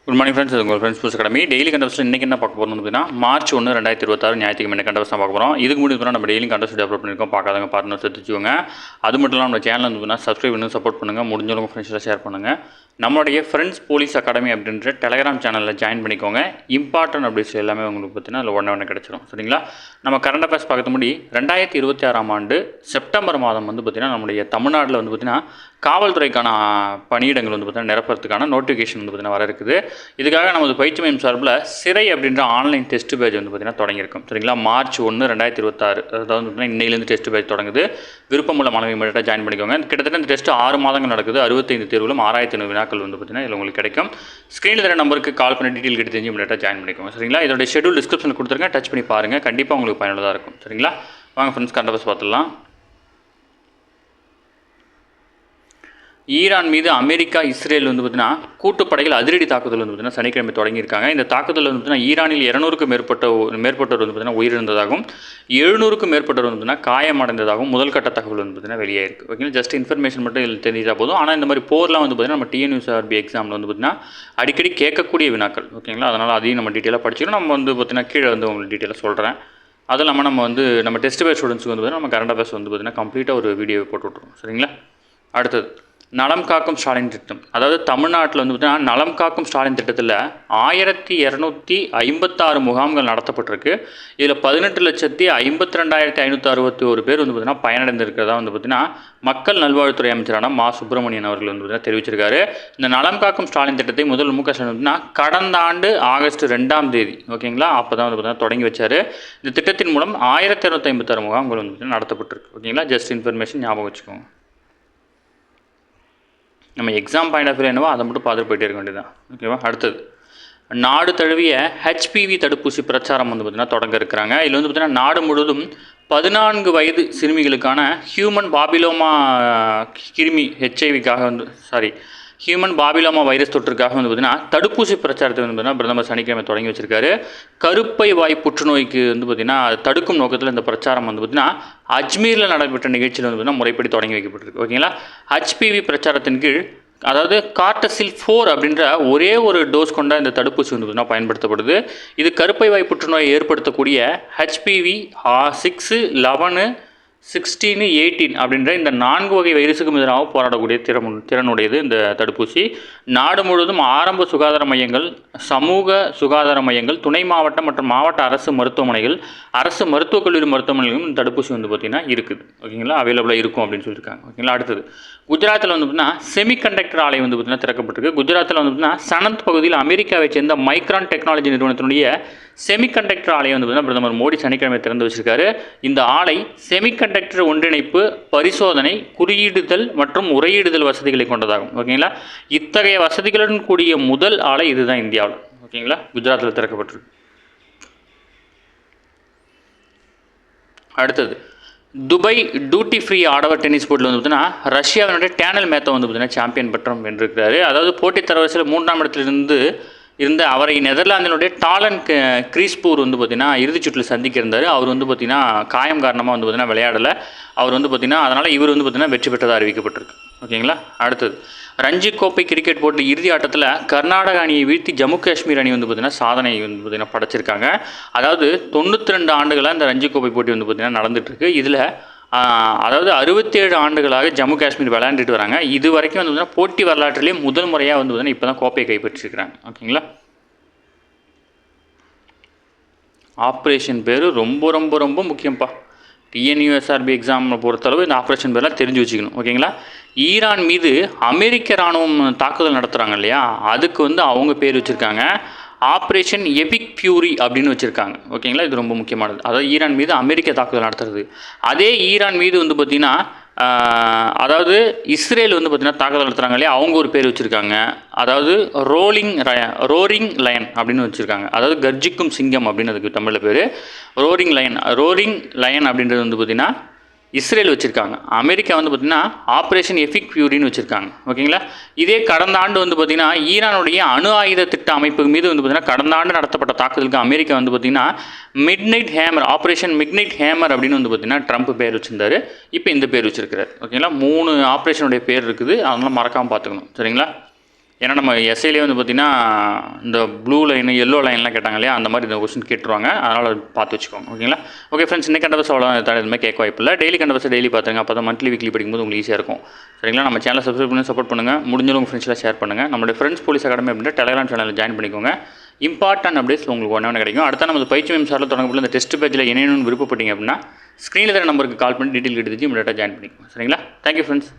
Good morning friends, இது உங்கள் friends புதுசு அகாடமி. டெய்லி கண்டஸ்ட் இன்றைக்கி என்ன பார்க்க போகிறோம்னு பார்த்தீங்கன்னா மார்ச் 1, 2026 ஞாயிற்றுக்கிழமை என்ன கண்டஸ்ட் தான் பார்க்க போகிறோம். இதுக்கு முன்னாடி நம்ம டெய்லி கண்டஸ்ட் அப்லோட் பண்ணியிருக்கோம். பார்க்காதவங்க பார்ட்னர் சேர்த்துச்சுக்கோங்க. அது மட்டும் இல்லாமல் நம்ம சேனல் வந்து சப்ஸ்கிரைப் பண்ணி சப்போர்ட் பண்ணுங்கள். முடிஞ்சவங்க ஃப்ரெண்ட்ஸில் ஷேர் பண்ணுங்கள். நம்மளுடைய ஃப்ரெண்ட்ஸ் போலீஸ் அகாடமி அப்படின்ற டெலகிராம் சேனலில் ஜாயின் பண்ணிக்கோங்க. இம்பார்ட்டன்ட் அப்டேட்ஸ் எல்லாமே உங்களுக்கு பார்த்தீங்கன்னா அதில் ஒன்று கிடச்சிடும். சரிங்களா? நம்ம கரண்ட் அஃபேர்ஸ் பார்க்க முன்னாடி 2026ஆம் ஆண்டு செப்டம்பர் மாதம் வந்து பார்த்திங்கன்னா நம்முடைய தமிழ்நாட்டில் வந்து பார்த்திங்கன்னா காவல்துறைக்கான பணியிடங்கள் வந்து பார்த்திங்கன்னா நிரப்புறதுக்கான நோட்டிஃபிகேஷன் வந்து பார்த்திங்கன்னா வர இருக்குது. இதுக்காக நமது பயிற்சி மையம் சார்பில் சிறை அப்படின்ற ஆன்லைன் டெஸ்ட் பேட்ச் வந்து பார்த்திங்கன்னா தொடங்கியிருக்கும். சரிங்களா? மார்ச் 1, 2026 அதாவது பார்த்திங்கன்னா இன்னையிலேருந்து டெஸ்ட் பேட்ச் தொடங்குது. விருப்பமுள்ள மாணவி மட்டும் ஜாயின் பண்ணிக்கோங்க. கிட்டத்தட்ட இந்த டெஸ்ட் 6 மாதங்கள் நடக்குது. 65 தேர்வுகளும் 6500 வினாக்கள் வந்து பார்த்திங்கன்னா இதில் உங்களுக்கு கிடைக்கும். ஸ்க்ரீனில் தர நம்பருக்கு கால் பண்ணி டீட்டெயில் கிட்ட தெரிஞ்சு இமீடியட்டாக ஜாயின் பண்ணிக்கோங்க. சரிங்களா? இதோட ஷெட்யூல் டிஸ்கிரிப்ஷனில் கொடுத்துருங்க. டச் பண்ணி பாருங்கள். கண்டிப்பாக உங்களுக்கு பயனுள்ளதாக இருக்கும். சரிங்களா? வாங்க ஃப்ரெண்ட்ஸ், கரண்ட் அஃபேர்ஸ் பார்த்துடலாம். ஈரான் மீது அமெரிக்கா, இஸ்ரேல் வந்து பார்த்திங்கன்னா கூட்டுப்படைகள் அதிரடி தாக்குதல் வந்து பார்த்திங்கன்னா சனிக்கிழமை தொடங்கியிருக்காங்க. இந்த தாக்குதல் வந்து பார்த்திங்கன்னா ஈரானில் 200க்கும் மேற்பட்டவர் வந்து பார்த்திங்கன்னா உயிரிழந்ததாகவும் 700க்கும் மேற்பட்டவர் வந்து பார்த்திங்கன்னா காயமடைந்ததாகவும் முதல் கட்ட தகவல் வந்து பார்த்திங்கன்னா வெளியாயிருக்கு. ஓகேங்களா? ஜஸ்ட் இன்ஃபர்மேஷன் மட்டும் இதில் தெரிஞ்சால் போதும். ஆனால் இந்த மாதிரி போர்லாம் வந்து பார்த்திங்கன்னா நம்ம டிஎன்யூஎஸ்ஆர்பி எக்ஸாமில் வந்து பார்த்திங்கன்னா அடிக்கடி கேட்கக்கூடிய வினாக்கள். ஓகேங்களா? அதனால் அதையும் நம்ம டீட்டெயிலாக படிச்சிடும். நம்ம வந்து பார்த்திங்கன்னா கீழே வந்து உங்களுக்கு டீட்டெயிலாக சொல்கிறேன். அது இல்லாமல் நம்ம டெஸ்ட் பேட்ச் ஸ்டூடெண்ட்ஸுக்கு வந்து பார்த்திங்கன்னா நம்ம கரண்ட் அஃபேர்ஸ் வந்து பார்த்திங்கன்னா கம்ப்ளீட்டாக ஒரு வீடியோ போட்டு விட்ருவோம். சரிங்களா? அடுத்தது நலம் காக்கும் ஸ்டாலின் திட்டம். அதாவது தமிழ்நாட்டில் வந்து பார்த்திங்கன்னா நலம் காக்கும் ஸ்டாலின் திட்டத்தில் 1256 முகாம்கள் நடத்தப்பட்டிருக்கு. இதில் 18,52,561 பேர் வந்து பார்த்திங்கன்னா பயனடைந்திருக்கிறதா வந்து பார்த்திங்கன்னா மக்கள் நல்வாழ்வுத்துறை அமைச்சரான மா சுப்பிரமணியன் அவர்கள் வந்து பார்த்திங்கன்னா தெரிவிச்சிருக்காரு. இந்த நலம் காக்கும் ஸ்டாலின் திட்டத்தை முதல் மு க ஸ்டாலின் வந்து கடந்த ஆண்டு ஆகஸ்ட் 2ஆம் தேதி ஓகேங்களா அப்போ தான் வந்து பார்த்திங்கன்னா தொடங்கி வச்சார். இந்த திட்டத்தின் மூலம் 1256 முகாம்கள் வந்து பார்த்திங்கன்னா நடத்தப்பட்டிருக்கு. ஓகேங்களா? ஜஸ்ட் இன்ஃபர்மேஷன் ஞாபகம் வச்சுக்கோங்க. நம்ம எக்ஸாம் பாயிண்ட் ஆஃப் வியூ என்னவோ அதை மட்டும் பார்த்துட்டு போயிட்டே இருக்க வேண்டியதான். ஓகேவா? அடுத்தது நாடு தழுவிய HPV தடுப்பூசி பிரச்சாரம் வந்து பார்த்திங்கன்னா தொடங்க இருக்கிறாங்க. இதில் வந்து பார்த்திங்கன்னா நாடு முழுவதும் 14 வயது சிறுமிகளுக்கான ஹியூமன் பாபிலோமா வைரஸ் தொற்றுக்காக வந்து பார்த்திங்கன்னா தடுப்பூசி பிரச்சாரத்தை வந்து பார்த்திங்கன்னா பிரதமர் சனிக்கிழமை தொடங்கி வச்சிருக்காரு. கருப்பை வாய் புற்றுநோய்க்கு வந்து பார்த்திங்கன்னா தடுக்கும் நோக்கத்தில் இந்த பிரச்சாரம் வந்து பார்த்திங்கன்னா அஜ்மீரில் நடைபெற்ற நிகழ்ச்சியில் வந்து பார்த்திங்கன்னா முறைப்படி தொடங்கி வைக்கப்பட்டிருக்கு. ஓகேங்களா? HPV பிரச்சாரத்தின் கீழ் அதாவது கார்டசில் 4 அப்படின்ற ஒரே ஒரு டோஸ் கொண்ட இந்த தடுப்பூசி வந்து பார்த்திங்கன்னா பயன்படுத்தப்படுது. இது கருப்பை வாய் புற்றுநோயை ஏற்படுத்தக்கூடிய HPV 6, 11, 16, 18 அப்படின்ற இந்த 4 வகை வைரஸுக்கும் எதிராக போராடக்கூடிய திறனுடையது இந்த தடுப்பூசி. நாடு முழுவதும் ஆரம்ப சுகாதார மையங்கள், சமூக சுகாதார மையங்கள், துணை மாவட்ட மற்றும் மாவட்ட அரசு மருத்துவமனைகள், அரசு மருத்துவக் கல்லூரி மருத்துவமனைகளும் இந்த தடுப்பூசி வந்து பார்த்திங்கன்னா இருக்குது. ஓகேங்களா? அவைலபிளாக இருக்கும் அப்படின்னு சொல்லியிருக்காங்க. ஓகேங்களா? அடுத்தது குஜராத்தில் வந்து பார்த்திங்கன்னா செமிகண்டக்டர் ஆலை வந்து பார்த்திங்கன்னா திறக்கப்பட்டிருக்கு. குஜராத்தில் வந்து பார்த்திங்கன்னா சனந்த் பகுதியில் அமெரிக்காவை சேர்ந்த மைக்ரான் டெக்னாலஜி நிறுவனத்தினுடைய செமிகண்டக்டர் ஆலையை வந்து பார்த்திங்கன்னா பிரதமர் மோடி சனிக்கிழமை திறந்து வச்சிருக்காரு. இந்த ஆலை செமிகண்டக்டர் ஒன்றிணைப்பு, பரிசோதனை, குறியீடுதல் மற்றும் உரையிடுதல் வசதிகளை கொண்டதாகும். ஓகேங்களா? இத்தகைய வசதிகளுடன் கூடிய முதல் ஆலை இதுதான் இந்தியாவில். ஓகேங்களா? குஜராத்தில் திறக்கப்பட்டிருக்கு. அடுத்தது துபாய் டியூட்டி ஃப்ரீ ஆடவர் டென்னிஸ் போட்டியில் வந்து பார்த்திங்கன்னா ரஷ்யாவினுடைய டேனல் மேத்தோ வந்து பார்த்திங்கன்னா சாம்பியன் பட்டம் வென்றிருக்கிறாரு. அதாவது போட்டித் தரவரிசையில் 3ஆம் இடத்திலிருந்து இருந்த அவரை நெதர்லாந்தினுடைய டாலன் கிரீஸ்பூர் வந்து பார்த்திங்கன்னா இறுதிச்சுற்றில் சந்திக்க இருந்தார். அவர் வந்து பார்த்திங்கன்னா காயம் காரணமாக வந்து பார்த்திங்கன்னா விளையாடலை. அவர் வந்து பார்த்திங்கன்னா அதனால் இவர் வந்து பார்த்திங்கன்னா வெற்றி பெற்றதாக அறிவிக்கப்பட்டிருக்கு. ஓகேங்களா? அடுத்தது ரஞ்சி கோப்பை கிரிக்கெட் போட்டி இறுதி ஆட்டத்தில் கர்நாடக அணியை வீழ்த்தி ஜம்மு காஷ்மீர் அணி வந்து பார்த்திங்கன்னா சாதனை வந்து பார்த்திங்கன்னா படைச்சிருக்காங்க. அதாவது 92 ஆண்டுகளாக இந்த ரஞ்சி கோப்பை போட்டி வந்து பார்த்திங்கன்னா நடந்துகிட்ருக்கு. இதில் அதாவது 67 ஆண்டுகளாக ஜம்மு காஷ்மீர் விளையாண்டுட்டு வராங்க. இது வரைக்கும் வந்து பார்த்திங்கன்னா போட்டி வரலாற்றிலே முதல் முறையாக வந்து பார்த்திங்கன்னா இப்போ தான் கோப்பையை கைப்பற்றிருக்கிறாங்க. ஓகேங்களா? ஆப்ரேஷன் பேர் ரொம்ப ரொம்ப ரொம்ப முக்கியம்ப்பா. டிஎன்யூஎஸ்ஆர்பி எக்ஸாமை பொறுத்தளவு இந்த ஆப்ரேஷன் பேர்லாம் தெரிஞ்சு வச்சுக்கணும். ஓகேங்களா? ஈரான் மீது அமெரிக்க இராணுவம் தாக்குதல் நடத்துகிறாங்க இல்லையா, அதுக்கு வந்து அவங்க பேர் வச்சுருக்காங்க. ஆப்ரேஷன் எபிக் ஃபியூரி அப்படின்னு வச்சுருக்காங்க. ஓகேங்களா? இது ரொம்ப முக்கியமானது. அதாவது ஈரான் மீது அமெரிக்க தாக்குதல் நடத்துறது. அதே ஈரான் மீது வந்து பார்த்திங்கன்னா அதாவது இஸ்ரேல் வந்து பார்த்திங்கன்னா தாக்குதல் நடத்துகிறாங்க இல்லையா, அவங்க ஒரு பேர் வச்சுருக்காங்க. அதாவது ரோரிங் லயன் அப்படின்னு வச்சுருக்காங்க. அதாவது கர்ஜிக்கும் சிங்கம் அப்படின்னு அதுக்கு தமிழில் பேர். ரோரிங் லயன் அப்படின்றது வந்து பார்த்திங்கன்னா இஸ்ரேல் வச்சுருக்காங்க. அமெரிக்கா வந்து பார்த்திங்கன்னா ஆப்ரேஷன் எபிக் ஃபியூரின்னு வச்சுருக்காங்க. ஓகேங்களா? இதே கடந்த ஆண்டு வந்து பார்த்திங்கன்னா ஈரானுடைய அணு ஆயுத திட்ட அமைப்பு மீது வந்து பார்த்திங்கன்னா கடந்த ஆண்டு நடத்தப்பட்ட தாக்குதலுக்கு அமெரிக்கா வந்து பார்த்திங்கன்னா ஆப்ரேஷன் மிட்நைட் ஹேமர் அப்படின்னு வந்து பார்த்திங்கன்னா ட்ரம்ப் பேர் வச்சுருந்தார். இப்போ இந்த பேர் வச்சுருக்கிறார். ஓகேங்களா? 3 ஆப்ரேஷனுடைய பேர் இருக்குது. அதனால் மறக்காமல் பார்த்துக்கணும். சரிங்களா? ஏன்னா நம்ம எஸ்ஐலேயே வந்து பார்த்திங்கன்னா இந்த ப்ளூ லைன் எல்லோ லைன்லாம் கேட்டாங்க இல்லையா, அந்த மாதிரி இந்த கொஸ்டின் கேட்டுருவாங்க. அதனால் பார்த்து வச்சுக்கோங்க. ஓகேங்களா? ஓகே ஃப்ரெண்ட்ஸ், இன்னைக்கு கண்டபஸ் அவ்வளோ இதுமாதிரி கேட்க வாய்ப்பு இல்லை. டெய்லி கண்டபஸ் டெய்லி பார்த்துங்க. அப்போ தான் மந்த்லி வீக்லி படிக்கும்போது உங்களுக்கு ஈஸியாக இருக்கும். சரிங்களா? நம்ம சேனலை சப்ஸ்கிரைப் பண்ணி சப்போர்ட் பண்ணுங்கள். முடிஞ்சவங்க உங்கள் ஃப்ரெண்ட்ஸ்லாம் ஷேர் பண்ணுங்கள். நம்மளுடைய ஃப்ரெண்ட்ஸ் போலீஸ் அகாடமி அப்படின்ற டெலிகிராம் சேனலில் ஜாயின் பண்ணிக்கோங்க. இம்பார்ட்டன்ட் அப்டேட்ஸ் உங்களுக்கு ஒன்று கிடைக்கும். அடுத்த நம்ம பயிற்சி மேம்சாரில் தொடங்கப்பட்ட இந்த டெஸ்ட் பேஜில் என்னென்னு விருப்பப்பட்டீங்க அப்படின்னா ஸ்க்ரீனில் தர நம்பருக்கு கால் பண்ணி டீட்டெயில் எடுத்து இமீடியட்டாக ஜாயின் பண்ணிக்கோங்க. சரிங்களா? Thank you friends.